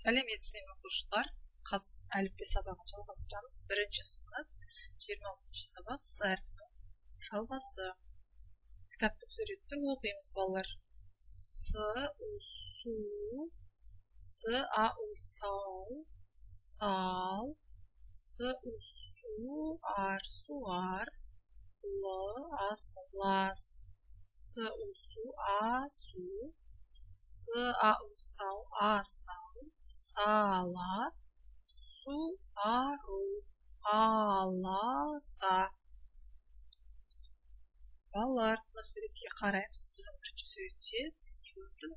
Сәлеметсіздер ме оқушылар? Әліппе сабағын жалғастырамыз. Бірінші сынып 26 сабақ С әрпінің жалғасы. Кітаптық суретті оқимыз, балалар. Су, сау, сал, су, суар, лас, су, асу, сау, асау, сала, суару, аласа. Балалар, мына суретке қараймыз. Біздің бірінші суретте біз не көрдік?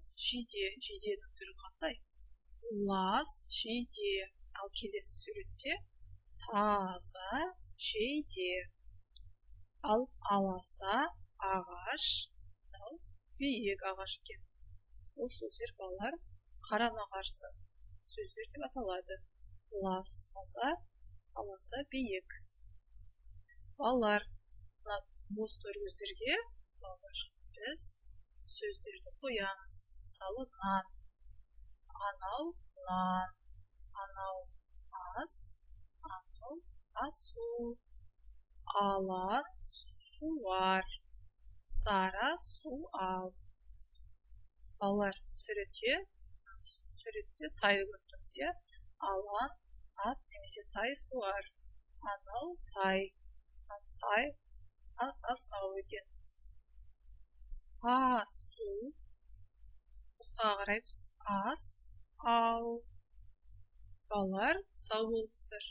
Жиденің түрі қандай? Лас, жиде. Ал келесі суретте таза, жиде. Ал аласа, ағаш, биік ағаш екен. Бұл сөздер, балалар, қарама-қарсы сөздер деп аталады. Лас, таза, аласа, биік. Балалар, бос төргіздерге біз сөздерді қоямыз. Мысалы, нан, анау нан, анау ас, анау асу, ала суар, сара су ал. Балалар, суретте тайды көрдіңіз, иә? Алан ат немесе тай суар. Анау тай, тай асау екен. Асу, осыға қараймыз. Ас, ау. Балалар, сау болыңыздар.